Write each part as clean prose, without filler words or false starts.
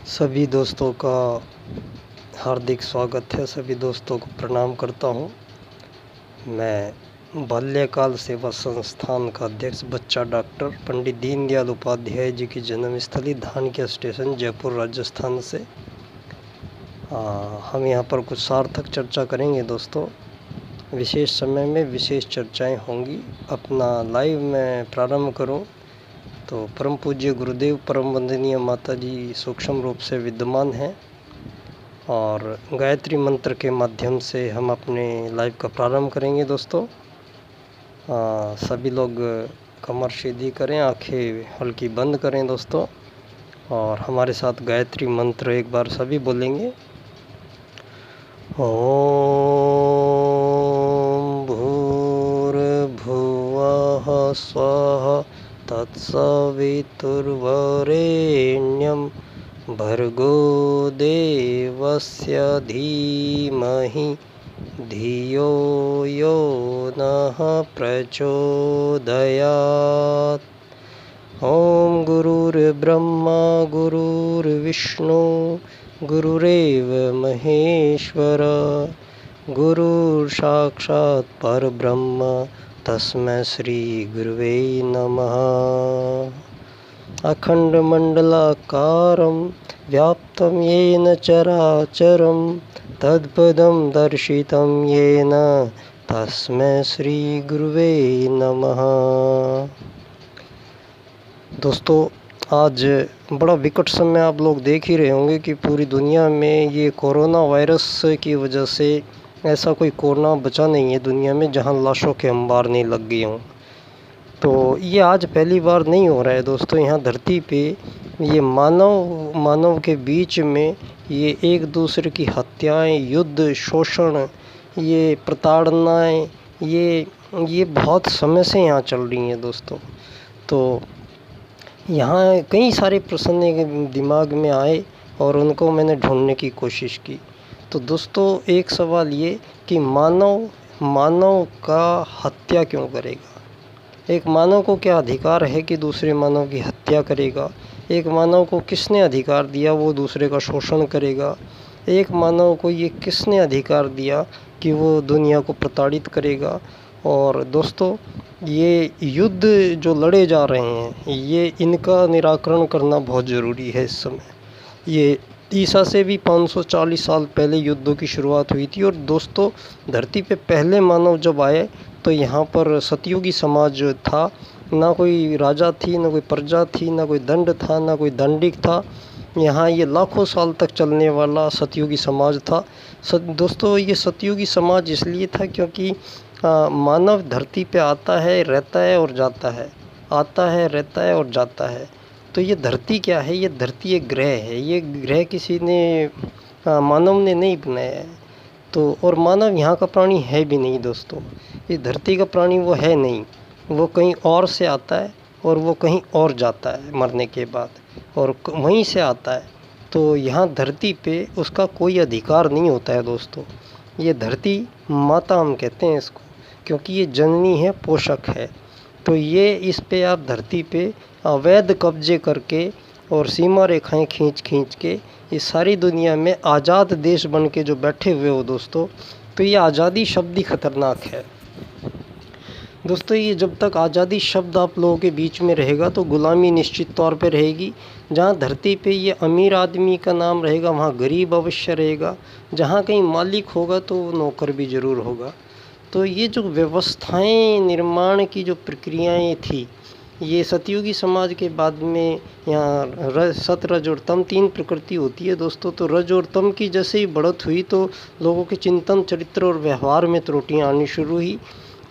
सभी दोस्तों का हार्दिक स्वागत है। सभी दोस्तों को प्रणाम करता हूँ। मैं बाल्यकाल सेवा संस्थान का अध्यक्ष बच्चा डॉक्टर पंडित दीनदयाल उपाध्याय जी की जन्मस्थली धानक्या स्टेशन जयपुर राजस्थान से हम यहाँ पर कुछ सार्थक चर्चा करेंगे दोस्तों। विशेष समय में विशेष चर्चाएं होंगी। अपना लाइव मैं प्रारंभ करूं तो परम पूज्य गुरुदेव परम वंदनीय माता जी सूक्ष्म रूप से विद्यमान हैं और गायत्री मंत्र के माध्यम से हम अपने लाइव का प्रारंभ करेंगे दोस्तों। सभी लोग कमर सीधी करें, आंखें हल्की बंद करें दोस्तों, और हमारे साथ गायत्री मंत्र एक बार सभी बोलेंगे। ओम भूर्भुवः स्वः तत्सवितुर्वरेण्यं भर्गो देवस्य धीमहि धियो यो नः प्रचोदयात्। ओम गुरुर्ब्रह्मा गुरुर्विष्णु गुरुरेव महेश्वर गुरुर्साक्षात् परब्रह्म तस्मै श्री गुरुवे नमः। अखण्डमण्डलाकारं व्याप्तं येन चराचरं तत्पदं दर्शितं येन तस्मै श्री गुरुवे नमः। दोस्तों, आज बड़ा विकट समय आप लोग देख ही रहे होंगे कि पूरी दुनिया में ये कोरोना वायरस की वजह से ऐसा कोई कोना बचा नहीं है दुनिया में जहां लाशों के अंबार नहीं लग गए हों। तो ये आज पहली बार नहीं हो रहा है दोस्तों। यहाँ धरती पे ये मानव के बीच में ये एक दूसरे की हत्याएं, युद्ध, शोषण, ये प्रताड़नाएं, ये बहुत समय से यहाँ चल रही हैं दोस्तों। तो यहाँ कई सारे प्रश्न दिमाग में आए और उनको मैंने ढूंढने की कोशिश की। तो दोस्तों, एक सवाल ये कि मानव का हत्या क्यों करेगा? एक मानव को क्या अधिकार है कि दूसरे मानव की हत्या करेगा? एक मानव को किसने अधिकार दिया वो दूसरे का शोषण करेगा? एक मानव को ये किसने अधिकार दिया कि वो दुनिया को प्रताड़ित करेगा? और दोस्तों, ये युद्ध जो लड़े जा रहे हैं, ये इनका निराकरण करना बहुत ज़रूरी है इस समय। ये ईसा से भी 540 साल पहले युद्धों की शुरुआत हुई थी। और दोस्तों, धरती पे पहले मानव जब आए तो यहाँ पर सतयुगी समाज था। ना कोई राजा थी, ना कोई प्रजा थी, ना कोई दंड था, ना कोई दंडिक था। यहाँ ये लाखों साल तक चलने वाला सतयुगी समाज था। दोस्तों, ये सतयुगी समाज इसलिए था क्योंकि मानव धरती पे आता है, रहता है और जाता है, आता है, रहता है और जाता है। तो ये धरती क्या है? ये धरती एक ग्रह है। ये ग्रह किसी ने मानव ने नहीं बनाया है। तो और मानव यहाँ का प्राणी है भी नहीं दोस्तों। ये धरती का प्राणी वो है नहीं, वो कहीं और से आता है और वो कहीं और जाता है मरने के बाद, और वहीं से आता है। तो यहाँ धरती पे उसका कोई अधिकार नहीं होता है दोस्तों। ये धरती माता हम कहते हैं इसको, क्योंकि ये जननी है, पोषक है। तो ये इस पे आप धरती पे अवैध कब्जे करके और सीमा रेखाएं खींच के ये सारी दुनिया में आज़ाद देश बन के जो बैठे हुए हो दोस्तों, तो ये आज़ादी शब्द ही खतरनाक है दोस्तों। ये जब तक आज़ादी शब्द आप लोगों के बीच में रहेगा तो गुलामी निश्चित तौर पे रहेगी। जहाँ धरती पे ये अमीर आदमी का नाम रहेगा वहाँ गरीब अवश्य रहेगा। जहाँ कहीं मालिक होगा तो नौकर भी ज़रूर होगा। तो ये जो व्यवस्थाएं निर्माण की जो प्रक्रियाएं थी, ये सतयुगी समाज के बाद में यहाँ सत, रज और तम 3 प्रकृति होती है दोस्तों। तो रज और तम की जैसे ही बढ़त हुई तो लोगों के चिंतन, चरित्र और व्यवहार में त्रुटियाँ आनी शुरू हुई,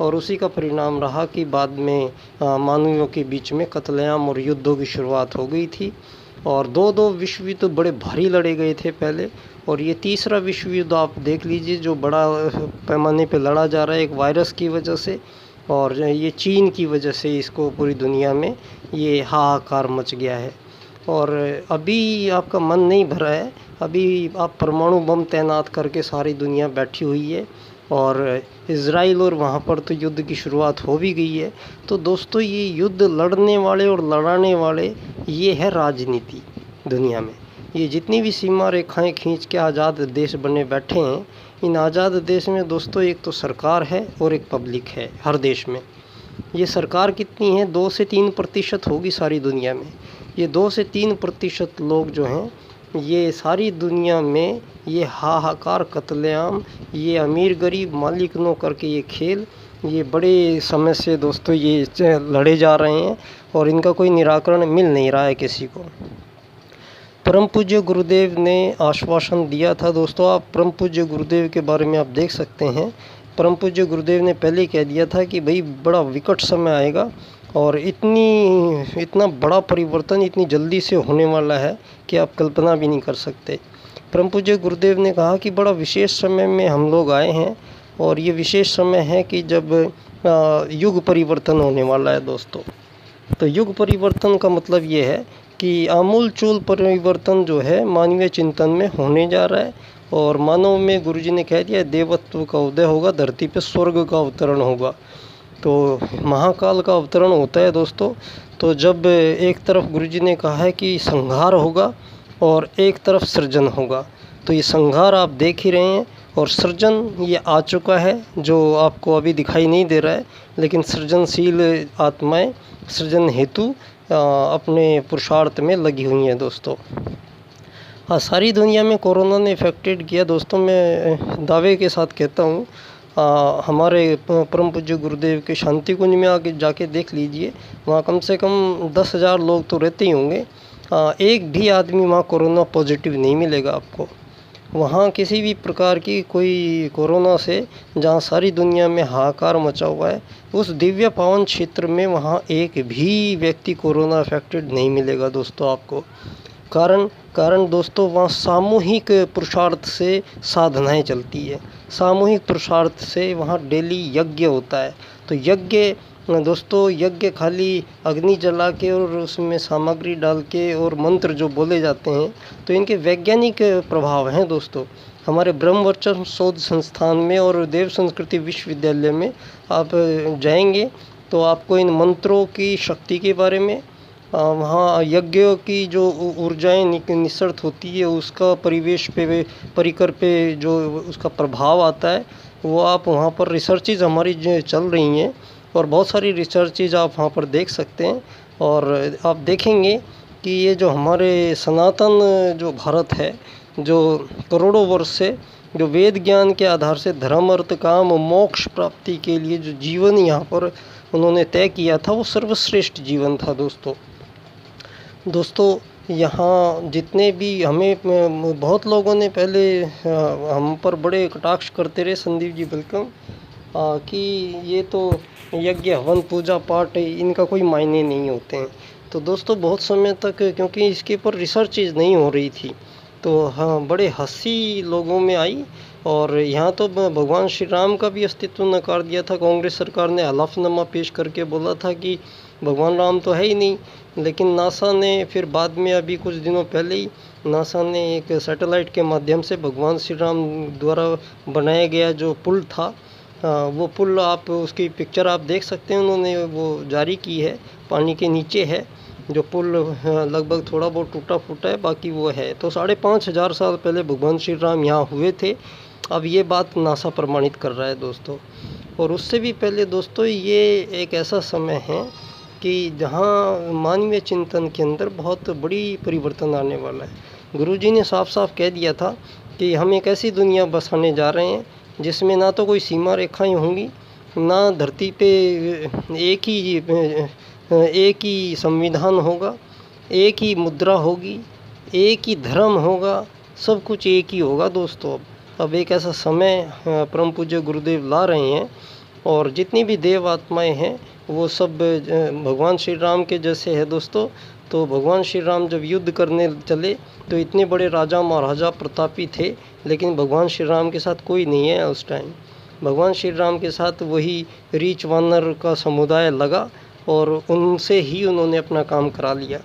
और उसी का परिणाम रहा कि बाद में मानवियों के बीच में कत्लेआम और युद्धों की शुरुआत हो गई थी। और दो विश्व युद्ध बड़े भारी लड़े गए थे पहले, और ये तीसरा विश्व युद्ध आप देख लीजिए जो बड़ा पैमाने पे लड़ा जा रहा है एक वायरस की वजह से, और ये चीन की वजह से इसको पूरी दुनिया में ये हाहाकार मच गया है। और अभी आपका मन नहीं भरा है, अभी आप परमाणु बम तैनात करके सारी दुनिया बैठी हुई है, और इज़राइल और वहाँ पर तो युद्ध की शुरुआत हो भी गई है। तो दोस्तों, ये युद्ध लड़ने वाले और लड़ाने वाले, ये है राजनीति दुनिया में। ये जितनी भी सीमा रेखाएं खींच के आज़ाद देश बने बैठे हैं, इन आज़ाद देश में दोस्तों एक तो सरकार है और एक पब्लिक है हर देश में। ये सरकार कितनी है, 2 से 3% होगी सारी दुनिया में। ये 2 से 3% लोग जो हैं, ये सारी दुनिया में ये हाहाकार कत्लेआम, ये अमीर गरीब मालिक नौकर के ये खेल, ये बड़े समय से दोस्तों ये लड़े जा रहे हैं और इनका कोई निराकरण मिल नहीं रहा है किसी को। परम पूज्य गुरुदेव ने आश्वासन दिया था दोस्तों, आप परम पूज्य गुरुदेव के बारे में आप देख सकते हैं। परम पूज्य गुरुदेव ने पहले कह दिया था कि भाई बड़ा विकट समय आएगा और इतना बड़ा परिवर्तन इतनी जल्दी से होने वाला है कि आप कल्पना भी नहीं कर सकते। परम पूज्य गुरुदेव ने कहा कि बड़ा विशेष समय में हम लोग आए हैं और ये विशेष समय है कि जब युग परिवर्तन होने वाला है दोस्तों। तो युग परिवर्तन का मतलब ये है कि आमूल-चूल परिवर्तन जो है मानवीय चिंतन में होने जा रहा है और मानव में गुरुजी ने कह दिया देवत्व का उदय होगा, धरती पे स्वर्ग का अवतरण होगा। तो महाकाल का अवतरण होता है दोस्तों। तो जब एक तरफ गुरुजी ने कहा है कि संहार होगा और एक तरफ सृजन होगा, तो ये संहार आप देख ही रहे हैं और सृजन ये आ चुका है जो आपको अभी दिखाई नहीं दे रहा है, लेकिन सृजनशील आत्माएं सृजन हेतु अपने पुरुषार्थ में लगी हुई हैं दोस्तों। हाँ, सारी दुनिया में कोरोना ने इफ़ेक्टेड किया दोस्तों। मैं दावे के साथ कहता हूँ, हमारे परम पूज्य गुरुदेव के शांति कुंज में आके जाके देख लीजिए, वहाँ कम से कम 10,000 लोग तो रहते ही होंगे। एक भी आदमी वहाँ कोरोना पॉजिटिव नहीं मिलेगा आपको। वहाँ किसी भी प्रकार की कोई कोरोना से, जहाँ सारी दुनिया में हाहाकार मचा हुआ है, उस दिव्य पावन क्षेत्र में वहाँ एक भी व्यक्ति कोरोना अफेक्टेड नहीं मिलेगा दोस्तों आपको। कारण दोस्तों वहाँ सामूहिक पुरुषार्थ से साधनाएं चलती है, सामूहिक पुरुषार्थ से वहाँ डेली यज्ञ होता है। तो यज्ञ दोस्तों, यज्ञ खाली अग्नि जला के और उसमें सामग्री डाल के और मंत्र जो बोले जाते हैं, तो इनके वैज्ञानिक प्रभाव हैं दोस्तों। हमारे ब्रह्मवर्चस्व शोध संस्थान में और देव संस्कृति विश्वविद्यालय में आप जाएंगे तो आपको इन मंत्रों की शक्ति के बारे में, वहाँ यज्ञों की जो ऊर्जाएं निसर्त होती है, उसका परिवेश पे, परिकर पे जो उसका प्रभाव आता है, वो आप वहाँ पर रिसर्चेज हमारी जो चल रही हैं और बहुत सारी रिसर्चेज आप वहाँ पर देख सकते हैं। और आप देखेंगे कि ये जो हमारे सनातन जो भारत है, जो करोड़ों वर्ष से जो वेद ज्ञान के आधार से धर्म अर्थ काम मोक्ष प्राप्ति के लिए जो जीवन यहाँ पर उन्होंने तय किया था, वो सर्वश्रेष्ठ जीवन था दोस्तों। यहाँ जितने भी हमें बहुत लोगों ने पहले हम पर बड़े कटाक्ष करते रहे, संदीप जी वेलकम, कि ये तो यज्ञ हवन पूजा पाठ इनका कोई मायने नहीं होते हैं। तो दोस्तों बहुत समय तक क्योंकि इसके ऊपर रिसर्चेज नहीं हो रही थी, तो हाँ बड़े हंसी लोगों में आई। और यहाँ तो भगवान श्री राम का भी अस्तित्व नकार दिया था। कांग्रेस सरकार ने हलफनामा पेश करके बोला था कि भगवान राम तो है ही नहीं। लेकिन नासा ने फिर बाद में अभी कुछ दिनों पहले ही नासा ने एक सैटेलाइट के माध्यम से भगवान श्री राम द्वारा बनाया गया जो पुल था, वो पुल आप उसकी पिक्चर आप देख सकते हैं, उन्होंने वो जारी की है। पानी के नीचे है जो पुल, लगभग थोड़ा बहुत टूटा फूटा है, बाकी वो है। तो 5,500 साल पहले भगवान श्री राम यहाँ हुए थे। अब ये बात नासा प्रमाणित कर रहा है दोस्तों। और उससे भी पहले दोस्तों ये एक ऐसा समय है कि जहाँ मानवीय चिंतन के अंदर बहुत बड़ी परिवर्तन आने वाला है। गुरुजी ने साफ साफ कह दिया था कि हम एक ऐसी दुनिया बसाने जा रहे हैं जिसमें ना तो कोई सीमा रेखाएं होंगी, ना धरती पे एक ही संविधान होगा, एक ही मुद्रा होगी, एक ही धर्म होगा, सब कुछ एक ही होगा दोस्तों। अब एक ऐसा समय परम पूज्य गुरुदेव ला रहे हैं और जितनी भी देव आत्माएं हैं वो सब भगवान श्री राम के जैसे है दोस्तों। तो भगवान श्री राम जब युद्ध करने चले तो इतने बड़े राजा महाराजा प्रतापी थे, लेकिन भगवान श्री राम के साथ कोई नहीं है उस टाइम। भगवान श्री राम के साथ वही रीछ वानर का समुदाय लगा और उनसे ही उन्होंने अपना काम करा लिया।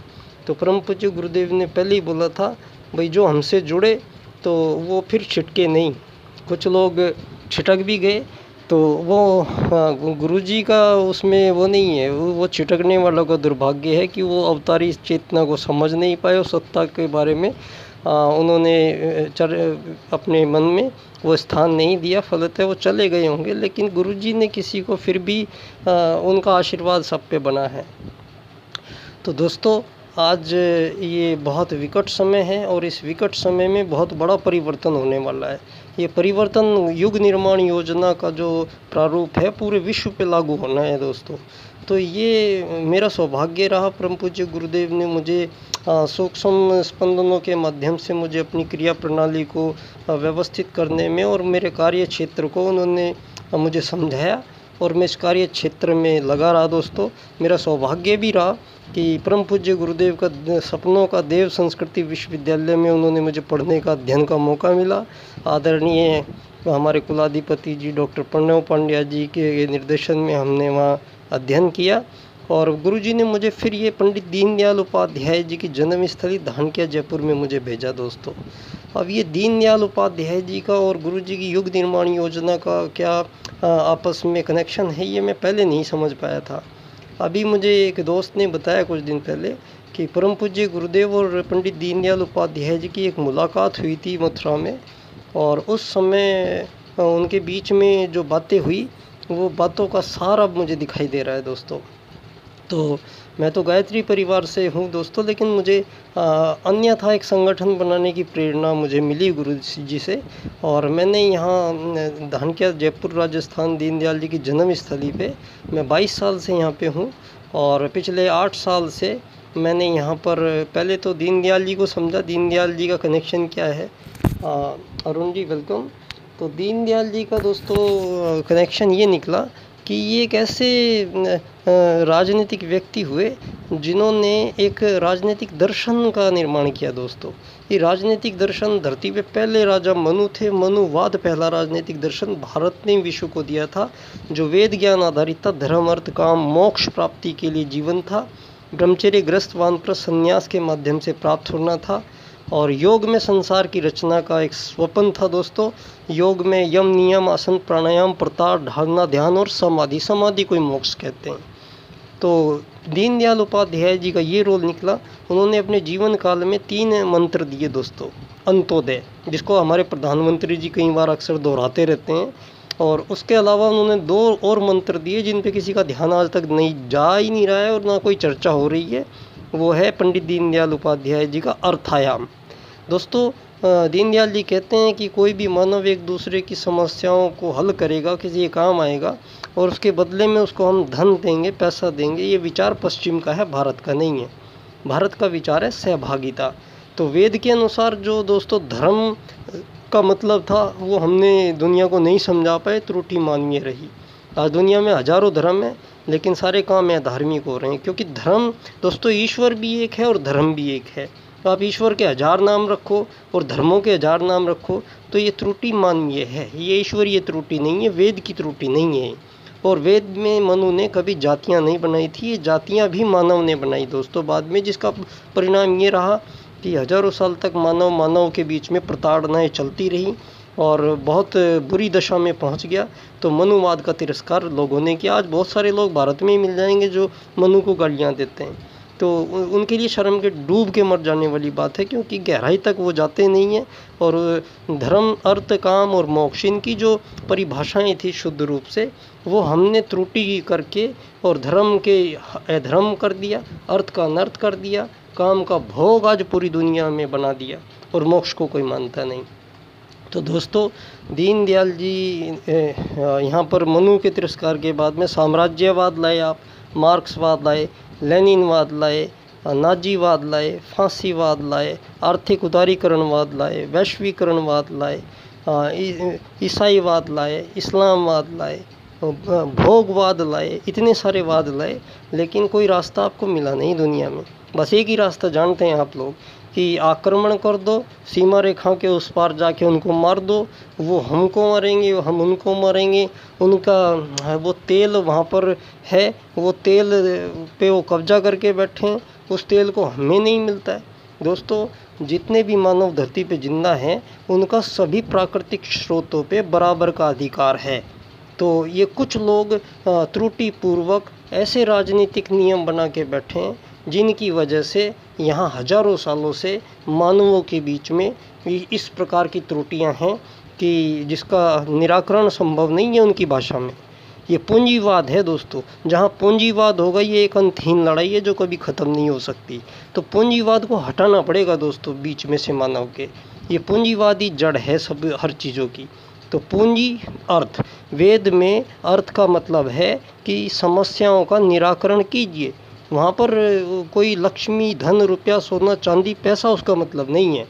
तो परम पूज्य गुरुदेव ने पहले ही बोला था, भाई जो हमसे जुड़े तो वो फिर छिटके नहीं। कुछ लोग छिटक भी गए तो वो गुरुजी का उसमें वो नहीं है, वो छिटकने वालों का दुर्भाग्य है कि वो अवतारी चेतना को समझ नहीं पाए और सत्ता के बारे में उन्होंने अपने मन में वो स्थान नहीं दिया, फलतः वो चले गए होंगे, लेकिन गुरुजी ने किसी को फिर भी उनका आशीर्वाद सब पे बना है। तो दोस्तों, आज ये बहुत विकट समय है और इस विकट समय में बहुत बड़ा परिवर्तन होने वाला है। ये परिवर्तन युग निर्माण योजना का जो प्रारूप है पूरे विश्व पे लागू होना है दोस्तों। तो ये मेरा सौभाग्य रहा, परम पूज्य गुरुदेव ने मुझे सूक्ष्म स्पंदनों के माध्यम से मुझे अपनी क्रिया प्रणाली को व्यवस्थित करने में और मेरे कार्य क्षेत्र को उन्होंने मुझे समझाया और मैं इस कार्य क्षेत्र में लगा रहा दोस्तों। मेरा सौभाग्य भी रहा कि परम पूज्य गुरुदेव का सपनों का देव संस्कृति विश्वविद्यालय में उन्होंने मुझे पढ़ने का अध्ययन का मौका मिला। आदरणीय हमारे कुलाधिपति जी डॉक्टर प्रणव पांड्या जी के निर्देशन में हमने वहाँ अध्ययन किया और गुरुजी ने मुझे फिर ये पंडित दीनदयाल उपाध्याय जी की जन्मस्थली धानक्या जयपुर में मुझे भेजा दोस्तों। अब ये दीनदयाल उपाध्याय जी का और गुरुजी की युग निर्माण योजना का क्या आपस में कनेक्शन है, ये मैं पहले नहीं समझ पाया था। अभी मुझे एक दोस्त ने बताया कुछ दिन पहले कि परम पूज्य गुरुदेव और पंडित दीनदयाल उपाध्याय जी की एक मुलाकात हुई थी मथुरा में, और उस समय उनके बीच में जो बातें हुई वो बातों का सार अब मुझे दिखाई दे रहा है दोस्तों। तो मैं तो गायत्री परिवार से हूँ दोस्तों, लेकिन मुझे अन्यथा एक संगठन बनाने की प्रेरणा मुझे मिली गुरु जी से, और मैंने यहाँ धानक्या जयपुर राजस्थान दीनदयाल जी की जन्मस्थली पे मैं 22 साल से यहाँ पे हूँ और पिछले 8 साल से मैंने यहाँ पर पहले तो दीनदयाल जी को समझा, दीनदयाल जी का कनेक्शन क्या है। अरुण जी वेलकम। तो दीनदयाल जी का दोस्तों कनेक्शन ये निकला कि ये एक ऐसे राजनीतिक व्यक्ति हुए जिन्होंने एक राजनीतिक दर्शन का निर्माण किया दोस्तों। ये राजनीतिक दर्शन धरती पे पहले राजा मनु थे, मनुवाद पहला राजनीतिक दर्शन भारत ने विश्व को दिया था, जो वेद ज्ञान आधारित था, धर्म अर्थ काम मोक्ष प्राप्ति के लिए जीवन था, ब्रह्मचर्य ग्रस्त वानप्रस्थ संन्यास के माध्यम से प्राप्त होना था, और योग में संसार की रचना का एक स्वप्न था दोस्तों। योग में यम नियम आसन प्राणायाम प्रताप धारणा ध्यान और समाधि, समाधि को मोक्ष कहते हैं। तो दीनदयाल उपाध्याय जी का ये रोल निकला। उन्होंने अपने जीवन काल में 3 मंत्र दिए दोस्तों। अंत्योदय, जिसको हमारे प्रधानमंत्री जी कई बार अक्सर दोहराते रहते हैं, और उसके अलावा उन्होंने 2 और मंत्र दिए जिन पे किसी का ध्यान आज तक नहीं जा ही नहीं रहा है और ना कोई चर्चा हो रही है। वो है पंडित दीनदयाल उपाध्याय जी का अर्थायाम। दोस्तों, दीनदयाल जी कहते हैं कि कोई भी मानव एक दूसरे की समस्याओं को हल करेगा, किसी काम आएगा, और उसके बदले में उसको हम धन देंगे, पैसा देंगे। ये विचार पश्चिम का है, भारत का नहीं है। भारत का विचार है सहभागिता। तो वेद के अनुसार जो दोस्तों धर्म का मतलब था वो हमने दुनिया को नहीं समझा पाए, त्रुटि माननीय रही। आज दुनिया में हजारों धर्म है, लेकिन सारे काम यहाँ धार्मिक हो रहे हैं, क्योंकि धर्म दोस्तों ईश्वर भी एक है और धर्म भी एक है। आप ईश्वर के 1000 नाम रखो और धर्मों के 1000 नाम रखो तो ये त्रुटि माननीय है। ये ईश्वरीय त्रुटि नहीं है, वेद की त्रुटि नहीं है। और वेद में मनु ने कभी जातियाँ नहीं बनाई थी, ये जातियाँ भी मानव ने बनाई दोस्तों बाद में, जिसका परिणाम ये रहा कि हजारों साल तक मानव के बीच में प्रताड़नाएँ चलती रहीं और बहुत बुरी दशा में पहुंच गया। तो मनुवाद का तिरस्कार लोगों ने किया। आज बहुत सारे लोग भारत में ही मिल जाएंगे जो मनु को गालियाँ देते हैं, तो उनके लिए शर्म के डूब के मर जाने वाली बात है, क्योंकि गहराई तक वो जाते नहीं हैं। और धर्म अर्थ काम और मोक्ष, इनकी जो परिभाषाएं थी शुद्ध रूप से, वो हमने त्रुटि करके और धर्म के अधर्म कर दिया, अर्थ का अनर्थ कर दिया, काम का भोग आज पूरी दुनिया में बना दिया, और मोक्ष को कोई मानता नहीं। तो दोस्तों, दीनदयाल जी यहाँ पर मनु के तिरस्कार के बाद में साम्राज्यवाद लाए, आप मार्क्सवाद लाए, लेनिनवाद लाए, नाजीवाद लाए, फांसीवाद लाए, आर्थिक उदारीकरणवाद लाए, वैश्वीकरणवाद लाए, ईसाईवाद लाए, इस्लामवाद लाए, भोगवाद लाए, इतने सारे वाद लाए, लेकिन कोई रास्ता आपको मिला नहीं दुनिया में। बस एक ही रास्ता जानते हैं आप लोग कि आक्रमण कर दो, सीमा रेखा के उस पार जाके उनको मार दो, वो हमको मारेंगे, हम उनको मारेंगे, उनका वो तेल वहाँ पर है, वो तेल पे वो कब्जा करके बैठे हैं, उस तेल को हमें नहीं मिलता है। दोस्तों, जितने भी मानव धरती पे जिंदा हैं उनका सभी प्राकृतिक स्रोतों पे बराबर का अधिकार है। तो ये कुछ लोग त्रुटिपूर्वक ऐसे राजनीतिक नियम बना के बैठे हैं जिनकी वजह से यहाँ हजारों सालों से मानवों के बीच में इस प्रकार की त्रुटियाँ हैं कि जिसका निराकरण संभव नहीं है उनकी भाषा में। ये पूंजीवाद है दोस्तों। जहाँ पूंजीवाद होगा ये एक अंतहीन लड़ाई है जो कभी ख़त्म नहीं हो सकती। तो पूंजीवाद को हटाना पड़ेगा दोस्तों बीच में से मानव के। ये पूंजीवादी जड़ है सब हर चीज़ों की। तो पूंजी अर्थ, वेद में अर्थ का मतलब है कि समस्याओं का निराकरण कीजिए। वहाँ पर कोई लक्ष्मी, धन, रुपया, सोना, चांदी, पैसा उसका मतलब नहीं है।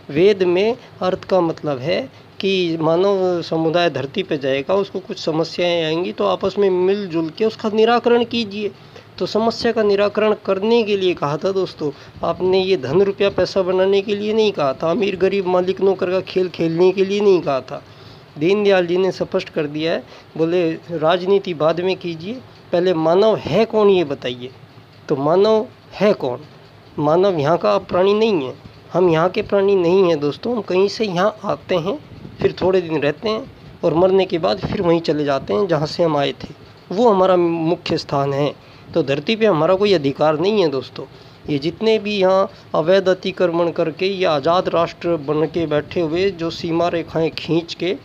वेद में अर्थ का मतलब है कि मानव समुदाय धरती पे जाएगा, उसको कुछ समस्याएं आएंगी तो आपस में मिलजुल के उसका निराकरण कीजिए। तो समस्या का निराकरण करने के लिए कहा था दोस्तों। आपने ये धन, रुपया, पैसा बनाने के लिए नहीं कहा था। अमीर गरीब मालिक नौकर का खेल खेलने के लिए नहीं कहा था। दीनदयाल जी ने स्पष्ट कर दिया है, बोले राजनीति बाद में कीजिए, पहले मानव है कौन ये बताइए। तो मानव है कौन? मानव यहाँ का प्राणी नहीं है। हम यहाँ के प्राणी नहीं हैं दोस्तों। हम कहीं से यहाँ आते हैं, फिर थोड़े दिन रहते हैं और मरने के बाद फिर वहीं चले जाते हैं जहाँ से हम आए थे। वो हमारा मुख्य स्थान है। तो धरती पे हमारा कोई अधिकार नहीं है दोस्तों। ये जितने भी यहाँ अवैध अतिक्रमण करके या आज़ाद राष्ट्र बन के बैठे हुए जो सीमा रेखाएं खींच के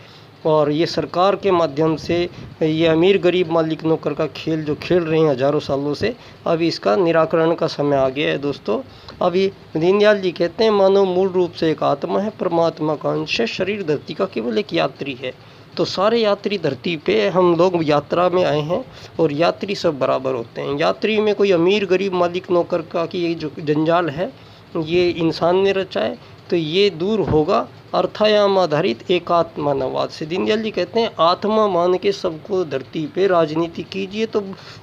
और ये सरकार के माध्यम से ये अमीर गरीब मालिक नौकर का खेल जो खेल रहे हैं हजारों सालों से, अभी इसका निराकरण का समय आ गया है दोस्तों। अभी दीनदयाल जी कहते हैं मानव मूल रूप से एक आत्मा है, परमात्मा का अंश है, शरीर धरती का केवल एक यात्री है। तो सारे यात्री धरती पे हम लोग यात्रा में आए हैं और यात्री सब बराबर होते हैं। यात्री में कोई अमीर गरीब मालिक नौकर का कि ये जो जंजाल है ये इंसान ने रचा है, तो ये दूर होगा अर्थायाम आधारित एकात्मानवाद से। दीनदयाल जी कहते हैं आत्मा मान के सबको धरती पे राजनीति कीजिए तो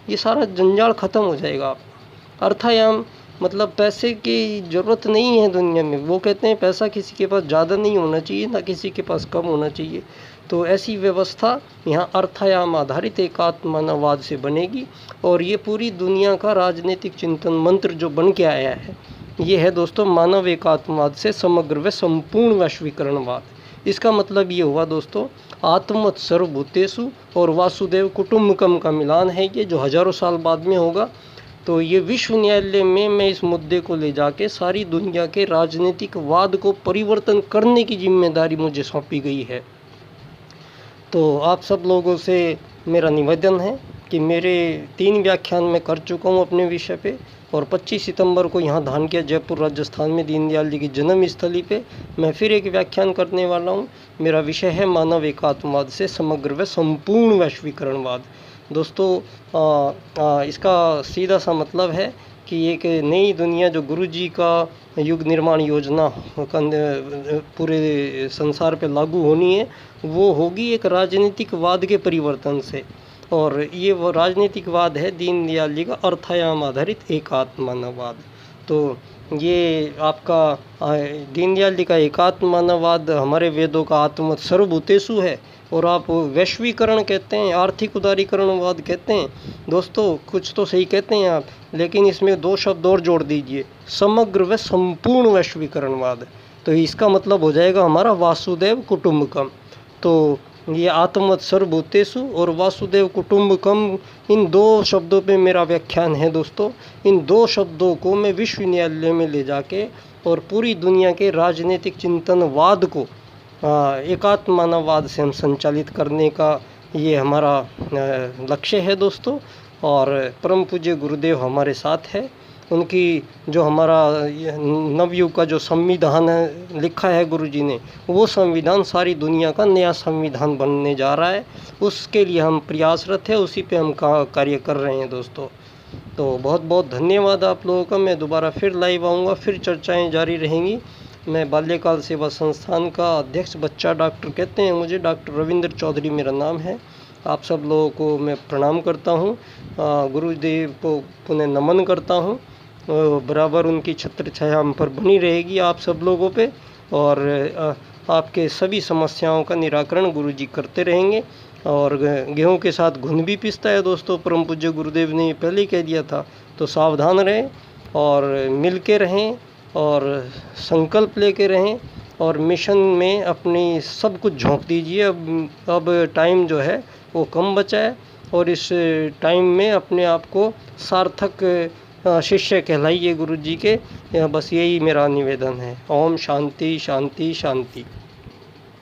ये सारा जंजाल ख़त्म हो जाएगा। अर्थायाम मतलब पैसे की ज़रूरत नहीं है दुनिया में। वो कहते हैं पैसा किसी के पास ज़्यादा नहीं होना चाहिए, ना किसी के पास कम होना चाहिए। तो ऐसी व्यवस्था यहाँ अर्थायाम आधारित एकात्मानवाद से बनेगी और ये पूरी दुनिया का राजनीतिक चिंतन मंत्र जो बन के आया है ये है दोस्तों मानव एकात्मवाद से समग्र व संपूर्ण वैश्वीकरणवाद। इसका मतलब ये हुआ दोस्तों आत्मवत् सर्वभूतेषु और वासुदेव कुटुम्बकम का मिलान है ये, जो हजारों साल बाद में होगा। तो ये विश्व न्यायालय में मैं इस मुद्दे को ले जाके सारी दुनिया के राजनीतिक वाद को परिवर्तन करने की जिम्मेदारी मुझे सौंपी गई है। तो आप सब लोगों से मेरा निवेदन है कि मेरे 3 व्याख्यान मैं कर चुका हूँ अपने विषय पे और 25 सितंबर को यहाँ धान किया जयपुर राजस्थान में दीनदयाल जी की जन्म स्थली पे मैं फिर एक व्याख्यान करने वाला हूँ। मेरा विषय है मानव एकात्मवाद से समग्र व संपूर्ण वैश्वीकरणवाद। दोस्तों इसका सीधा सा मतलब है कि एक नई दुनिया जो गुरुजी का युग निर्माण योजना पूरे संसार पे लागू होनी है वो होगी एक राजनीतिकवाद के परिवर्तन से। और ये वो राजनीतिकवाद है दीनदयाल जी का अर्थायाम आधारित एकात्मानवाद। तो ये आपका दीनदयाल जी का एकात्मानवाद हमारे वेदों का आत्मवत् सर्वभूतेषु है और आप वैश्वीकरण कहते हैं, आर्थिक उदारीकरणवाद कहते हैं। दोस्तों कुछ तो सही कहते हैं आप, लेकिन इसमें 2 शब्द और जोड़ दीजिए, समग्र व संपूर्ण वैश्वीकरणवाद। तो इसका मतलब हो जाएगा हमारा वासुदेव कुटुम्बकम। तो ये आत्मवत् सर्वभूतेषु और वासुदेव कुटुम्बकम, इन 2 शब्दों पे मेरा व्याख्यान है दोस्तों। इन 2 शब्दों को मैं विश्व न्यायालय में ले जाके और पूरी दुनिया के राजनीतिक चिंतनवाद को एकात्मानवाद से हम संचालित करने का ये हमारा लक्ष्य है दोस्तों। और परम पूज्य गुरुदेव हमारे साथ है। उनकी जो हमारा नवयुग का जो संविधान है लिखा है गुरुजी ने, वो संविधान सारी दुनिया का नया संविधान बनने जा रहा है। उसके लिए हम प्रयासरत है, उसी पे हम कार्य कर रहे हैं दोस्तों। तो बहुत बहुत धन्यवाद आप लोगों का। मैं दोबारा फिर लाइव आऊँगा, फिर चर्चाएँ जारी रहेंगी। मैं बाल्यकाल सेवा संस्थान का अध्यक्ष, बच्चा डॉक्टर कहते हैं मुझे, डॉक्टर रविंद्र चौधरी मेरा नाम है। आप सब लोगों को मैं प्रणाम करता हूँ, गुरुदेव को पुनः नमन करता हूँ। बराबर उनकी छत्र छाया हम पर बनी रहेगी आप सब लोगों पे और आपके सभी समस्याओं का निराकरण गुरुजी करते रहेंगे। और गेहूं के साथ घुन भी पिसता है दोस्तों, परम पूज्य गुरुदेव ने पहले ही कह दिया था। तो सावधान रहें और मिल के रहें और संकल्प लेके रहें और मिशन में अपनी सब कुछ झोंक दीजिए। अब टाइम जो है वो कम बचा है और इस टाइम में अपने आप को सार्थक शिष्य कहलाइए गुरु जी के। बस यही मेरा निवेदन है। ओम शांति शांति शांति।